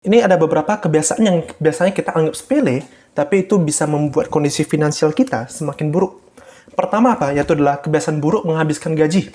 Ini ada beberapa kebiasaan yang biasanya kita anggap sepele, tapi itu bisa membuat kondisi finansial kita semakin buruk. Pertama apa? Yaitu adalah kebiasaan buruk menghabiskan gaji.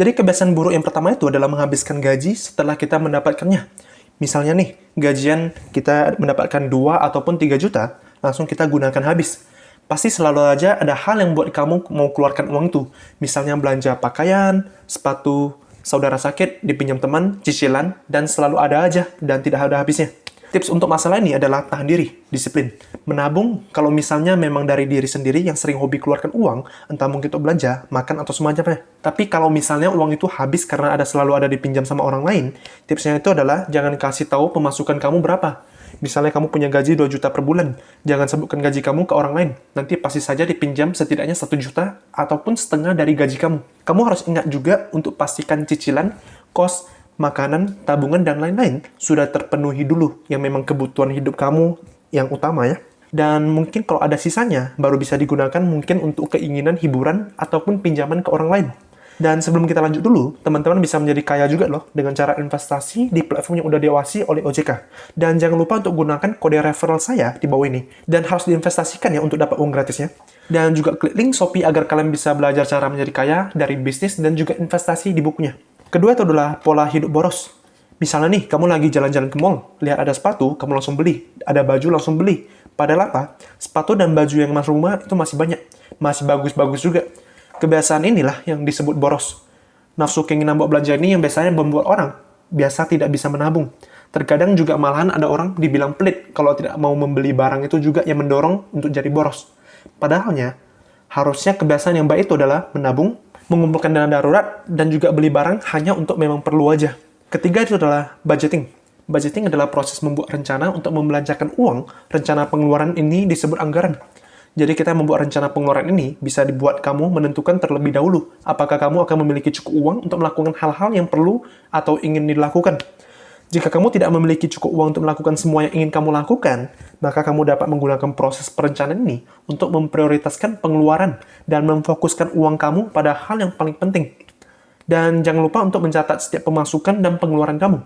Jadi kebiasaan buruk yang pertama itu adalah menghabiskan gaji setelah kita mendapatkannya. Misalnya nih, gajian kita mendapatkan 2 ataupun 3 juta, langsung kita gunakan habis. Pasti selalu aja ada hal yang buat kamu mau keluarkan uang itu. Misalnya belanja pakaian, sepatu, saudara sakit, dipinjam teman, cicilan, dan selalu ada aja dan tidak ada habisnya. Tips untuk masalah ini adalah tahan diri, disiplin. Menabung, kalau misalnya memang dari diri sendiri yang sering hobi keluarkan uang, entah mungkin untuk belanja, makan, atau semacamnya. Tapi kalau misalnya uang itu habis karena selalu ada dipinjam sama orang lain, tipsnya itu adalah jangan kasih tahu pemasukan kamu berapa. Misalnya kamu punya gaji 2 juta per bulan, jangan sebutkan gaji kamu ke orang lain. Nanti pasti saja dipinjam setidaknya 1 juta ataupun setengah dari gaji kamu. Kamu harus ingat juga untuk pastikan cicilan, kos, makanan, tabungan, dan lain-lain sudah terpenuhi dulu, yang memang kebutuhan hidup kamu yang utama ya. Dan mungkin kalau ada sisanya, baru bisa digunakan mungkin untuk keinginan hiburan ataupun pinjaman ke orang lain. Dan sebelum kita lanjut dulu, teman-teman bisa menjadi kaya juga loh dengan cara investasi di platform yang udah diawasi oleh OJK. Dan jangan lupa untuk gunakan kode referral saya di bawah ini. Dan harus diinvestasikan ya untuk dapat uang gratisnya. Dan juga klik link Shopee agar kalian bisa belajar cara menjadi kaya dari bisnis dan juga investasi di bukunya. Kedua itu adalah pola hidup boros. Misalnya nih, kamu lagi jalan-jalan ke mall, lihat ada sepatu, kamu langsung beli. Ada baju, langsung beli. Padahal apa? Sepatu dan baju yang masuk rumah itu masih banyak. Masih bagus-bagus juga. Kebiasaan inilah yang disebut boros. Nafsu keinginan buat belanja ini yang biasanya membuat orang biasa tidak bisa menabung. Terkadang juga malahan ada orang dibilang pelit kalau tidak mau membeli barang itu juga yang mendorong untuk jadi boros. Padahalnya, harusnya kebiasaan yang baik itu adalah menabung, mengumpulkan dana darurat, dan juga beli barang hanya untuk memang perlu aja. Ketiga itu adalah budgeting. Budgeting adalah proses membuat rencana untuk membelanjakan uang. Rencana pengeluaran ini disebut anggaran. Jadi kita membuat rencana pengeluaran ini bisa dibuat kamu menentukan terlebih dahulu apakah kamu akan memiliki cukup uang untuk melakukan hal-hal yang perlu atau ingin dilakukan. Jika kamu tidak memiliki cukup uang untuk melakukan semua yang ingin kamu lakukan, maka kamu dapat menggunakan proses perencanaan ini untuk memprioritaskan pengeluaran dan memfokuskan uang kamu pada hal yang paling penting. Dan jangan lupa untuk mencatat setiap pemasukan dan pengeluaran kamu.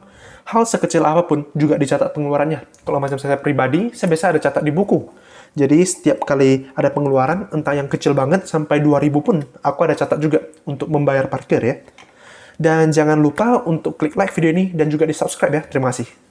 Hal sekecil apapun juga dicatat pengeluarannya. Kalau macam saya pribadi, saya biasa ada catat di buku. Jadi setiap kali ada pengeluaran, entah yang kecil banget sampai 2.000 pun, aku ada catat juga untuk membayar parkir ya. Dan jangan lupa untuk klik like video ini dan juga di subscribe ya. Terima kasih.